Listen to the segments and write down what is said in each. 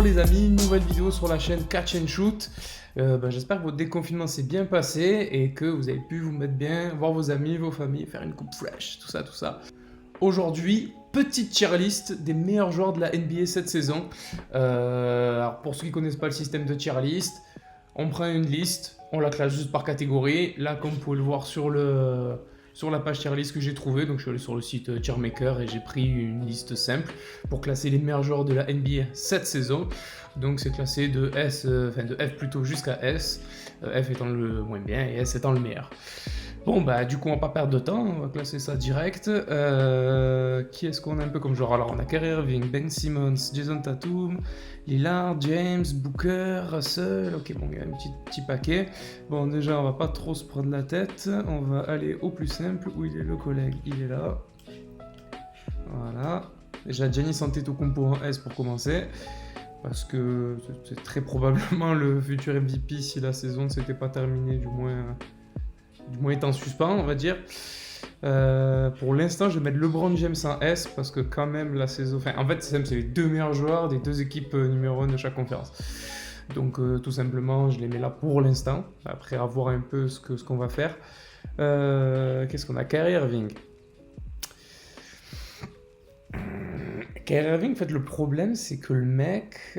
Bonjour les amis, nouvelle vidéo sur la chaîne Catch and Shoot. J'espère que votre déconfinement s'est bien passé et que vous avez pu vous mettre bien, voir vos amis, vos familles, faire une coupe fraîche, tout ça, tout ça. Aujourd'hui, petite tier list des meilleurs joueurs de la NBA cette saison. Alors pour ceux qui ne connaissent pas le système de tier list, on prend une liste, on la classe juste par catégorie. Là, comme vous pouvez le voir sur la page tier list que j'ai trouvé, donc je suis allé sur le site Tiermaker et j'ai pris une liste simple pour classer les meilleurs joueurs de la NBA cette saison. Donc c'est classé de F plutôt jusqu'à S, F étant le moins bien et S étant le meilleur. Bon du coup on va pas perdre de temps, on va classer ça direct. Qui est-ce qu'on a un peu comme joueur? Alors on a Kyrie Irving, Ben Simmons, Jason Tatum, Lillard, James, Booker, Russell, ok bon il y a un petit paquet. Bon déjà on va pas trop se prendre la tête, on va aller au plus simple. Où il est le collègue? Il est là. Voilà. Déjà Giannis Antetokounmpo en S pour commencer. Parce que c'est très probablement le futur MVP si la saison ne s'était pas terminée, du moins est en suspens, on va dire. Pour l'instant, je vais mettre LeBron James en S parce que quand même la saison... en fait, c'est les deux meilleurs joueurs des deux équipes numéro 1 de chaque conférence. Donc tout simplement, je les mets là pour l'instant, après avoir un peu ce qu'on va faire. Qu'est-ce qu'on a? Kyrie Irving. Kyrie Irving, en fait, le problème, c'est que le mec,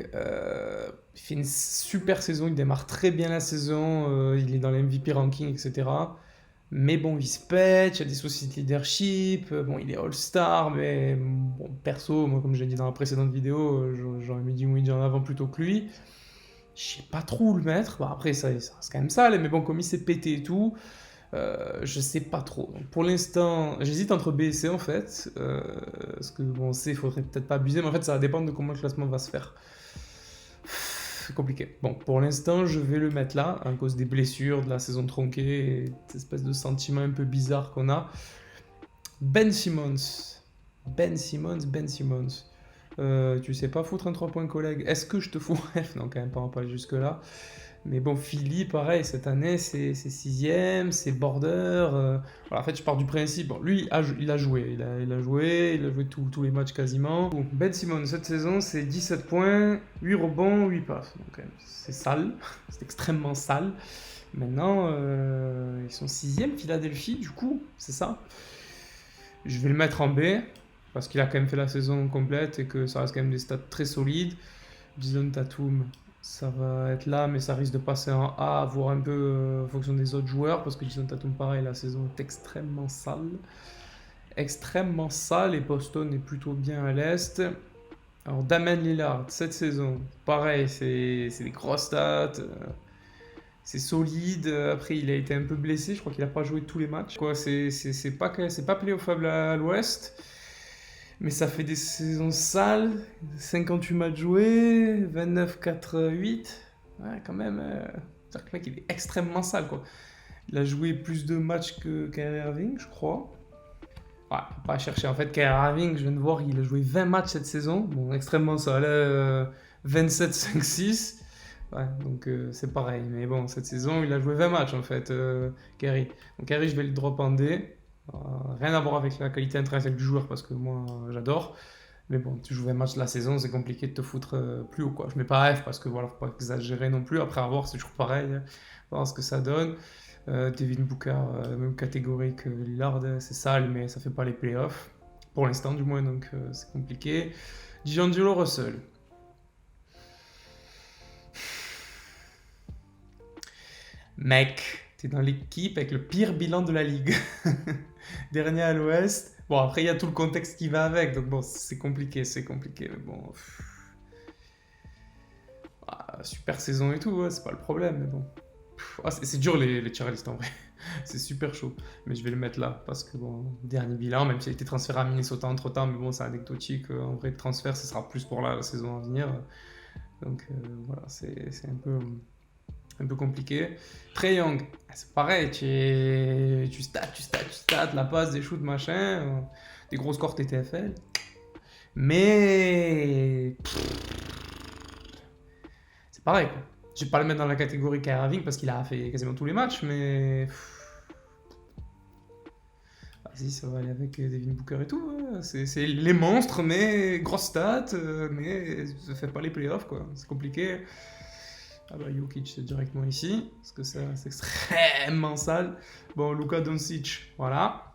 il fait une super saison, il démarre très bien la saison, il est dans les MVP ranking, etc. Mais bon, il se pète, il y a des soucis de leadership, bon, il est All-Star, mais bon, perso, moi, comme j'ai dit dans la précédente vidéo, j'aurais mis Dinwiddie en avant plutôt que lui. Je sais pas trop où le mettre. Bon, après, ça reste quand même sale, mais bon, comme il s'est pété et tout, je sais pas trop. Donc, pour l'instant, j'hésite entre B et C en fait. Parce que bon, C, il faudrait peut-être pas abuser, mais en fait, ça va dépendre de comment le classement va se faire. C'est compliqué. Bon, pour l'instant, je vais le mettre là, à cause des blessures, de la saison tronquée, et cette espèce de sentiment un peu bizarre qu'on a. Ben Simmons. Ben Simmons. Tu sais pas foutre un 3 points collègue. Est-ce que je te fous F? Non, quand même pas jusque-là. Mais bon, Philly, pareil, cette année, c'est 6ème, c'est border. Voilà, en fait, je pars du principe. Bon, lui, il a joué tous les matchs quasiment. Bon, Ben Simmons, cette saison, c'est 17 points, 8 rebonds, 8 passes. Donc, c'est sale, c'est extrêmement sale. Maintenant, ils sont 6ème, Philadelphie, du coup, c'est ça. Je vais le mettre en B, parce qu'il a quand même fait la saison complète et que ça reste quand même des stats très solides. Jason Tatum, ça va être là, mais ça risque de passer en A, voire un peu en fonction des autres joueurs, parce que Jason Tatum, pareil, la saison est extrêmement sale. Extrêmement sale, et Boston est plutôt bien à l'Est. Alors, Damian Lillard, cette saison, pareil, c'est des grosses stats, c'est solide. Après, il a été un peu blessé, je crois qu'il n'a pas joué tous les matchs. C'est pas playoffable à l'Ouest. Mais ça fait des saisons sales, 58 matchs joués, 29, 4, 8. Ouais, quand même, c'est-à-dire que le mec, il est extrêmement sale, quoi. Il a joué plus de matchs que Kyrie Irving, je crois. Ouais, pas à chercher. En fait, Kyrie Irving, je viens de voir, il a joué 20 matchs cette saison. Bon, extrêmement sale. 27, 5, 6. Ouais, donc c'est pareil. Mais bon, cette saison, il a joué 20 matchs, en fait, Kyrie. Donc Kyrie, je vais le drop en D. Rien à voir avec la qualité intrinsèque du joueur parce que moi j'adore. Mais bon, tu joues 20 matchs de la saison, c'est compliqué de te foutre plus haut quoi. Je mets pas F parce que voilà, faut pas exagérer non plus. Après avoir, c'est toujours pareil. Voir ce que ça donne. Devin Booker, même catégorie que Lillard, c'est sale, mais ça fait pas les playoffs. Pour l'instant, du moins, donc c'est compliqué. D'Angelo Russell. Mec, t'es dans l'équipe avec le pire bilan de la ligue. Dernier à l'Ouest. Bon, après, il y a tout le contexte qui va avec. Donc, bon, c'est compliqué. Mais bon. Super saison et tout, ouais, c'est pas le problème. Mais bon. C'est dur les tier list en vrai. C'est super chaud. Mais je vais le mettre là. Parce que, bon, dernier bilan, même s'il a été transféré à Minnesota entre temps. Mais bon, c'est anecdotique. En vrai, le transfert, ce sera plus pour la saison à venir. Donc, voilà, c'est un peu compliqué. Trae Young, c'est pareil, tu stats, la passe, des shoots, machin, des gros scores TTFL. Mais c'est pareil, quoi. Je vais pas le mettre dans la catégorie Kyrie Irving parce qu'il a fait quasiment tous les matchs, mais Vas-y, ça va aller avec Devin Booker et tout. Ouais. C'est les monstres, mais grosses stats, mais ça fait pas les playoffs, quoi. C'est compliqué. Ah bah Jokic, c'est directement ici, parce que c'est extrêmement sale. Bon, Luka Doncic, voilà.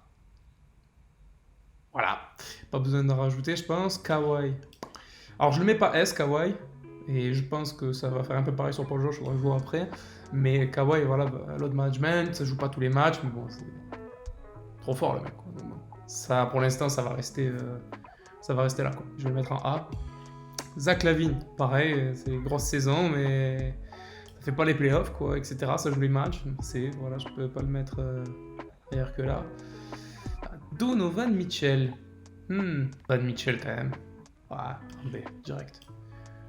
Voilà. Pas besoin d'en rajouter, je pense. Kawhi. Alors, je le mets pas S, Kawhi. Et je pense que ça va faire un peu pareil sur Paul George, on va le voir après. Mais Kawhi, voilà, bah, load management, ça joue pas tous les matchs, mais bon, c'est trop fort le mec, quoi. Donc, bon, ça, pour l'instant, ça va rester là, quoi. Je vais le mettre en A. Zach LaVine, pareil, c'est une grosse saison, mais ça fait pas les playoffs, quoi, etc. Ça joue les matchs, c'est, voilà, je peux pas le mettre ailleurs que là. Donovan Mitchell. Donovan Mitchell, quand même. Ouais, B, direct.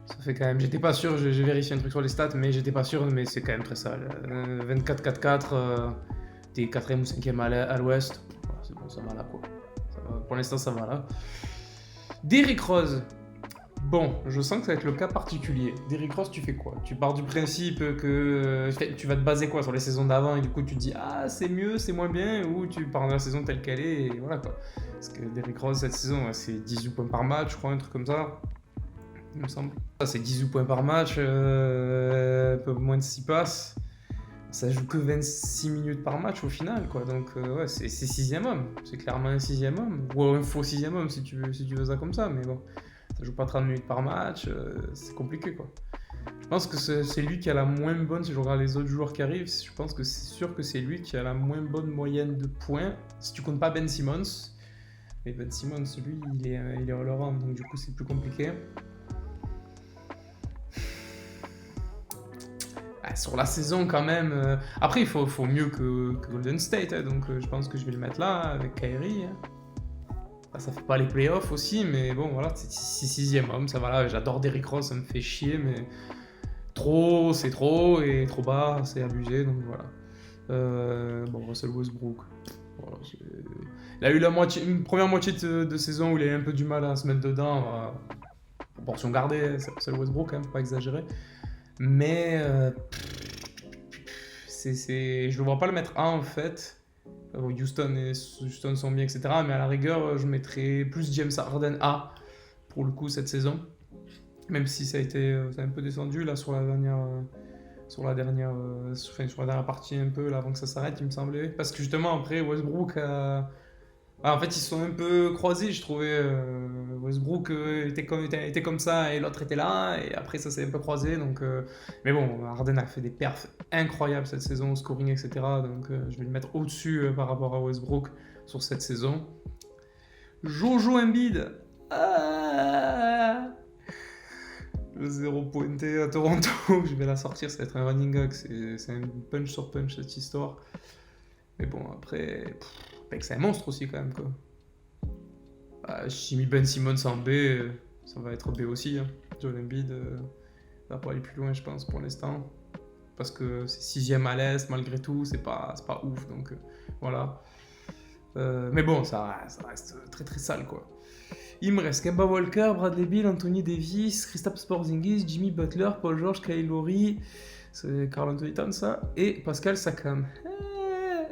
Ça fait quand même, j'étais pas sûr, j'ai vérifié un truc sur les stats, mais j'étais pas sûr, mais c'est quand même très sale. 24-4-4, t'es 4ème ou 5ème à l'ouest. Voilà, c'est bon, ça va là, quoi. Ça va, pour l'instant, ça va là. Derrick Rose. Bon, je sens que ça va être le cas particulier. Derrick Rose, tu fais quoi? Tu pars du principe que tu vas te baser quoi sur les saisons d'avant et du coup tu te dis ah c'est mieux, c'est moins bien, ou tu pars dans la saison telle qu'elle est et voilà quoi. Parce que Derrick Rose cette saison c'est 18 points par match, je crois, un truc comme ça. Il me semble. Ça c'est 18 points par match, un peu moins de 6 passes. Ça joue que 26 minutes par match au final quoi. Donc ouais, c'est 6ème homme. C'est clairement un 6ème homme. Ou un faux 6ème homme si tu veux ça comme ça, mais bon. Ça joue pas 30 minutes par match, c'est compliqué quoi. Je pense que c'est lui qui a la moins bonne, si je regarde les autres joueurs qui arrivent, je pense que c'est sûr que c'est lui qui a la moins bonne moyenne de points, si tu comptes pas Ben Simmons. Mais Ben Simmons, lui, il est all-around, donc du coup c'est plus compliqué. Sur la saison quand même, après il faut mieux que Golden State, hein, donc je pense que je vais le mettre là, avec Kyrie. Hein. Ça fait pas les playoffs aussi, mais bon, voilà, c'est 6ème homme, ça va là. J'adore Derrick Rose, ça me fait chier, mais trop, c'est trop, et trop bas, c'est abusé, donc voilà. Bon, Russell Westbrook. Voilà, il a eu une première moitié de saison où il a eu un peu du mal à se mettre dedans. Proportion gardée, c'est Russell Westbrook, hein, faut pas exagérer. Mais je ne vois pas le mettre A en fait. Houston sont bien, etc. Mais à la rigueur, je mettrais plus James Harden A pour le coup cette saison. Même si ça a un peu descendu là sur la dernière partie un peu là, avant que ça s'arrête, il me semblait. Parce que justement après Westbrook en fait, ils se sont un peu croisés, je trouvais. Westbrook était comme ça et l'autre était là, et après ça s'est un peu croisé. Donc, mais bon, Harden a fait des perfs incroyables cette saison, au scoring, etc. Donc je vais le mettre au-dessus par rapport à Westbrook sur cette saison. Jojo Embiid. Le 0 pointé à Toronto, je vais la sortir, ça va être un running gag, c'est un punch sur punch cette histoire. Mais bon, après. C'est un monstre aussi quand même quoi. J'ai mis Ben Simmons en B, ça va être B aussi. Hein. Joel Embiid va pas aller plus loin je pense pour l'instant. Parce que c'est 6ème à l'Est malgré tout, c'est pas ouf donc voilà. Mais bon, ça reste très très sale quoi. Il me reste Kemba Walker, Bradley Beal, Anthony Davis, Kristaps Porzingis, Jimmy Butler, Paul George, Kyle Lowry, c'est Karl Anthony Towns ça, et Pascal Siakam.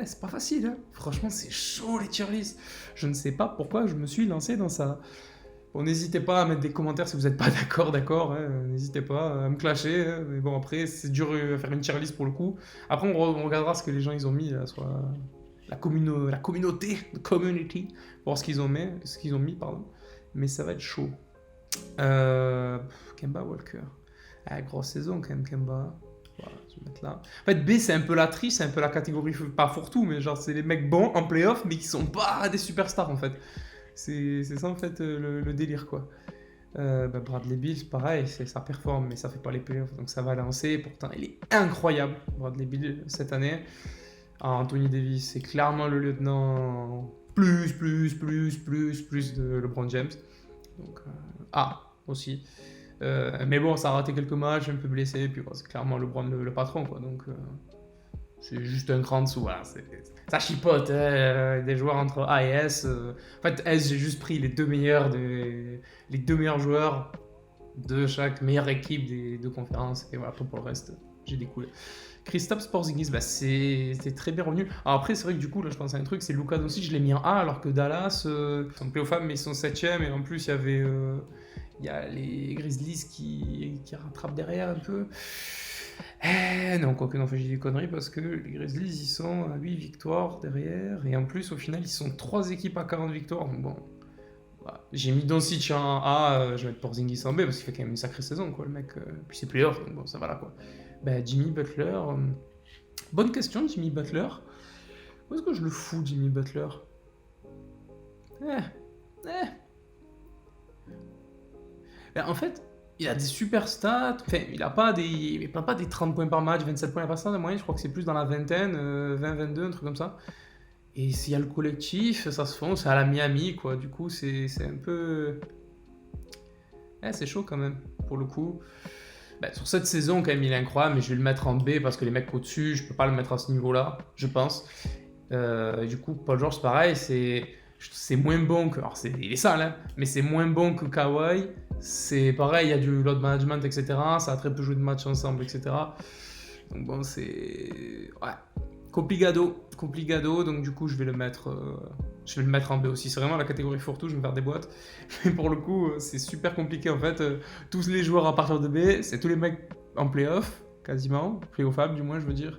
C'est pas facile, hein. Franchement, c'est chaud les tier lists. Je ne sais pas pourquoi je me suis lancé dans ça. Bon, n'hésitez pas à mettre des commentaires si vous n'êtes pas d'accord, hein. N'hésitez pas à me clasher. Hein. Mais bon, après, c'est dur à faire une tier list pour le coup. Après, on regardera ce que les gens ils ont mis là, sur la communauté, community, pour voir ce qu'ils ont mis, pardon. Mais ça va être chaud. Kemba Walker. Grosse saison quand même, Kemba. Voilà, je vais mettre là. En fait, B, c'est un peu la triche, c'est un peu la catégorie, pas fourre-tout, mais genre, c'est les mecs bons en playoff, mais qui sont pas des superstars, en fait. C'est ça, en fait, le délire, quoi. Bradley Beal, pareil, ça performe, mais ça fait pas les playoffs, donc ça va lancer. Pourtant, il est incroyable, Bradley Beal, cette année. Anthony Davis, c'est clairement le lieutenant plus de LeBron James. Donc, aussi. Mais bon, ça a raté quelques matchs, un peu blessé, puis c'est clairement le patron, quoi. Donc, c'est juste un cran dessous, voilà. Ça chipote, des joueurs entre A et S. En fait, S, j'ai juste pris les deux meilleurs joueurs de chaque meilleure équipe des deux conférences, et voilà, pour le reste, j'ai découlé. Kristaps Porzingis, bah c'était très bien revenu. Alors après, c'est vrai que du coup, là, je pense à un truc, c'est Luka Doncic, je l'ai mis en A, alors que Dallas, ils sont playoffs, mais ils sont 7ème, et en plus, il y a les Grizzlies qui rattrapent derrière un peu. Non, quoique, non, j'ai des conneries, parce que les Grizzlies, ils sont à 8 victoires derrière, et en plus, au final, ils sont 3 équipes à 40 victoires, donc bon. Bah, j'ai mis Doncic en A, je vais mettre Porzingis en B, parce qu'il fait quand même une sacrée saison, quoi, le mec. Puis c'est playoff, donc bon, ça va là, quoi. Bah, Jimmy Butler. Bonne question, Jimmy Butler. Où est-ce que je le fous, Jimmy Butler? Eh, eh. Ben, en fait, il a des super stats. Enfin, il n'a pas des 30 points par match, 27 points par match de moyenne. Je crois que c'est plus dans la vingtaine, 20-22, un truc comme ça. Et s'il y a le collectif, ça se fond, c'est à la Miami, quoi. Du coup, c'est un peu. C'est chaud quand même, pour le coup. Ben, sur cette saison, quand même, il est incroyable, mais je vais le mettre en B parce que les mecs au-dessus, je peux pas le mettre à ce niveau-là, je pense. Du coup, Paul George, pareil, c'est moins bon que. Alors, il est sale, hein, mais c'est moins bon que Kawhi. C'est pareil, il y a du load management, etc. Ça a très peu joué de matchs ensemble, etc. Donc, bon, c'est. Ouais. Complicado, donc du coup, je vais le mettre en B aussi. C'est vraiment la catégorie fourre-tout, je vais me faire des boîtes. Mais pour le coup, c'est super compliqué en fait. Tous les joueurs à partir de B, c'est tous les mecs en playoff, quasiment. Playoffable, du moins, je veux dire.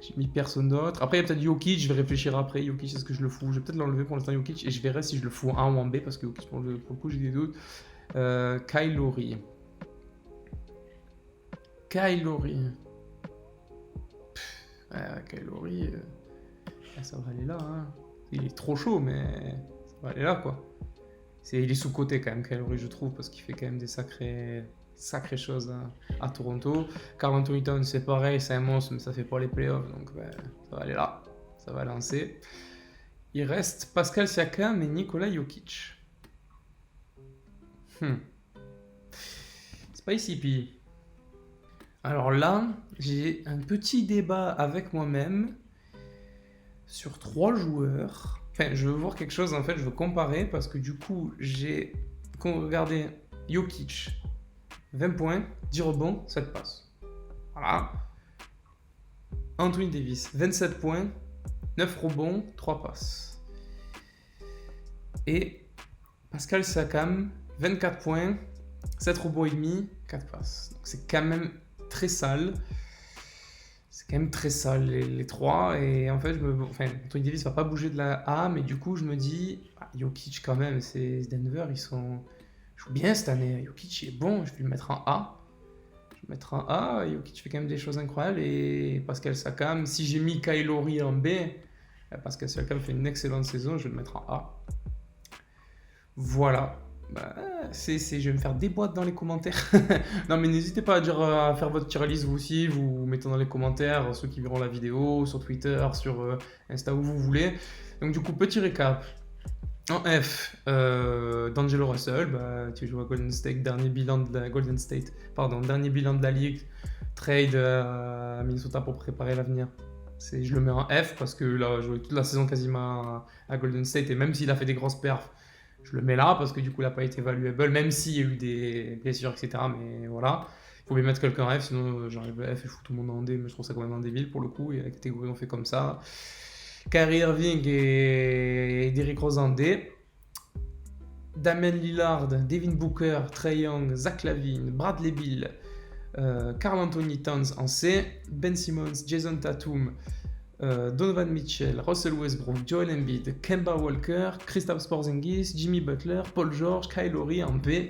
J'ai mis personne d'autre. Après, il y a peut-être Jokic, je vais réfléchir après. Jokic, est-ce que je le fous? Je vais peut-être l'enlever pour l'instant, Jokic, et je verrai si je le fous en A ou en B, parce que Jokic, pour le coup, j'ai des doutes. Kyle Lowry. Kyle Lowry, ça va aller là. Hein. Il est trop chaud, mais ça va aller là, quoi. Il est sous-coté quand même, Kyle Lowry, je trouve, parce qu'il fait quand même des sacrées choses à Toronto. Karl Anthony Towns, c'est pareil, c'est un monstre, mais ça fait pas les playoffs, donc ça va aller là. Ça va lancer. Il reste Pascal Siakam et Nikola Jokic. Spicy P. Alors là, j'ai un petit débat avec moi-même sur 3 joueurs. Enfin, je veux voir quelque chose, en fait, je veux comparer, parce que du coup, j'ai regardé Jokic, 20 points, 10 rebonds, 7 passes. Voilà. Anthony Davis, 27 points, 9 rebonds, 3 passes. Et Pascal Siakam, 24 points, 7 rebonds et demi, 4 passes. Donc c'est quand même très sale. Les 3. Et en fait, Anthony Davis va pas bouger de la A, mais du coup, je me dis, Jokic quand même, c'est Denver, ils jouent bien cette année. Jokic est bon, je vais le mettre en A. Jokic fait quand même des choses incroyables. Et Pascal Siakam, si j'ai mis Kyle Lowry en B, Pascal Siakam fait une excellente saison, je vais le mettre en A. Voilà. Je vais me faire des boîtes dans les commentaires. Non, mais n'hésitez pas à faire votre tier list vous aussi. Vous mettez dans les commentaires, ceux qui verront la vidéo, sur Twitter, sur Insta, où vous voulez. Donc, du coup, petit récap. En F, D'Angelo Russell, tu joues à Golden State, dernier bilan de la ligue, trade à Minnesota pour préparer l'avenir. Je le mets en F parce que là, il a joué toute la saison quasiment à Golden State, et même s'il a fait des grosses perfs, je le mets là parce que du coup, il n'a pas été valuable, même s'il y a eu des blessures, etc. Mais voilà, il faut bien mettre quelqu'un en F, sinon j'enlève le F et je fous tout le monde en D, mais je trouve ça quand même un débile pour le coup, et la catégorie on fait comme ça. Kyrie Irving et Derrick Rose en D. Damian Lillard, Devin Booker, Trae Young, Zach LaVine, Bradley Beal, Karl Anthony Towns en C. Ben Simmons, Jason Tatum, Donovan Mitchell, Russell Westbrook, Joel Embiid, Kemba Walker, Kristaps Porzingis, Jimmy Butler, Paul George, Kyle Lowry en B.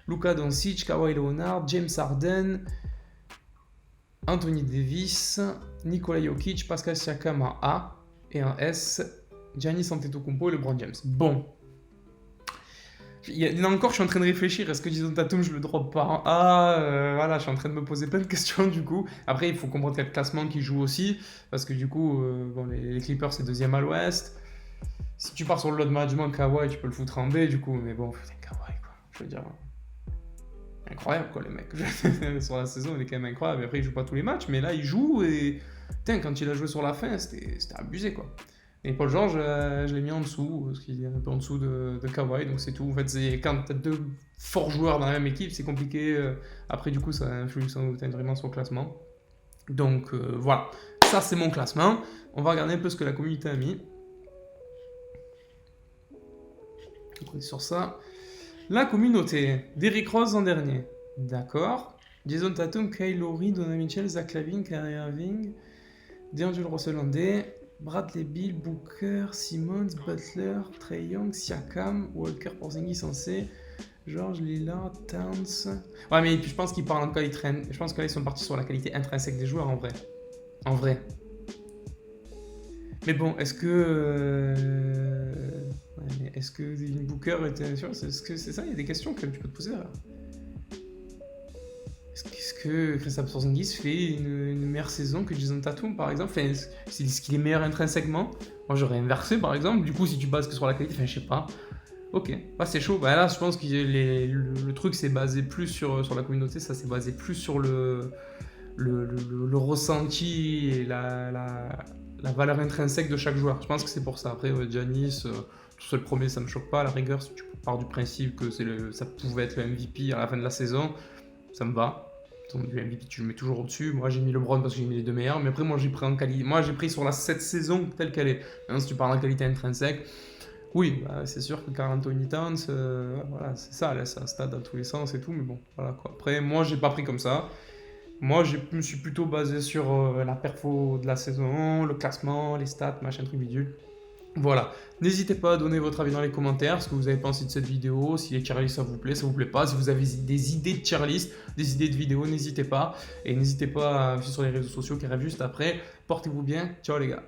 Luka Doncic, Kawhi Leonard, James Harden, Anthony Davis, Nikola Jokic, Pascal Siakam en A. Et en S, Giannis Antetokounmpo et LeBron James. Bon. Il y en a encore, je suis en train de réfléchir. Est-ce que Jason Tatum, je le drop pas en A? Voilà, je suis en train de me poser plein de questions du coup. Après, il faut comprendre qu'il y a le classement qui joue aussi. Parce que du coup, les Clippers, c'est 2e à l'ouest. Si tu pars sur le load management, Kawhi, tu peux le foutre en B du coup. Mais bon, putain, Kawhi, quoi. Je veux dire, incroyable, quoi, les mecs. Sur la saison, il est quand même incroyable. Et après, il joue pas tous les matchs. Mais là, il joue et. Putain, quand il a joué sur la fin, c'était abusé, quoi. Et Paul George, je l'ai mis en dessous, parce qu'il est un peu en dessous de Kawhi, donc c'est tout. En fait, quand tu as 2 forts joueurs dans la même équipe, c'est compliqué. Après, du coup, ça influe vraiment sur le classement. Donc voilà, ça c'est mon classement. On va regarder un peu ce que la communauté a mis. On est sur ça. La communauté. Derrick Rose en dernier. D'accord. Jason Tatum, Kyle Lowry, Donovan Mitchell, Zach LaVine, Kyrie Irving, D'Angelo Russell en D, Bradley Beal, Booker, Simmons, Butler, Trae Young, Siakam, Walker, Porzingis en C, George, Lillard, Towns. Ouais, mais je pense qu'ils parlent en qualité. Je pense que là, ils sont partis sur la qualité intrinsèque des joueurs en vrai. En vrai. Mais bon, est-ce que. Ouais, mais est-ce que Devin Booker était. Est-ce que c'est ça? Il y a des questions que tu peux te poser là. Est-ce que Kristaps Porzingis fait une meilleure saison que Jason Tatum par exemple? Enfin, est-ce qu'il est meilleur intrinsèquement? Moi j'aurais inversé par exemple. Du coup, si tu bases que sur la qualité, enfin, je sais pas. Ok, bah, c'est chaud. Bah, là, je pense que le truc c'est basé plus sur la communauté, ça c'est basé plus sur le ressenti et la valeur intrinsèque de chaque joueur. Je pense que c'est pour ça. Après, Giannis, tout seul premier, ça me choque pas. À la rigueur, si tu pars du principe que ça pouvait être le MVP à la fin de la saison, ça me va. Donc, le MVP, tu le mets toujours au-dessus. Moi, j'ai mis LeBron parce que j'ai mis les deux meilleurs. Mais après, moi, j'ai pris en qualité. Moi, j'ai pris sur cette saison telle qu'elle est. Maintenant, si tu parles en qualité intrinsèque, oui, bah, c'est sûr que Karl Anthony Towns, voilà, c'est ça, là, ça stade dans tous les sens et tout. Mais bon, voilà quoi. Après, moi, j'ai pas pris comme ça. Moi, je me suis plutôt basé sur la perfo de la saison, le classement, les stats, machin truc bidule. Voilà. N'hésitez pas à donner votre avis dans les commentaires, ce que vous avez pensé de cette vidéo, si les tier lists ça vous plaît pas, si vous avez des idées de tier list, des idées de vidéos, n'hésitez pas. Et n'hésitez pas à me suivre sur les réseaux sociaux qui arrivent juste après. Portez-vous bien. Ciao les gars.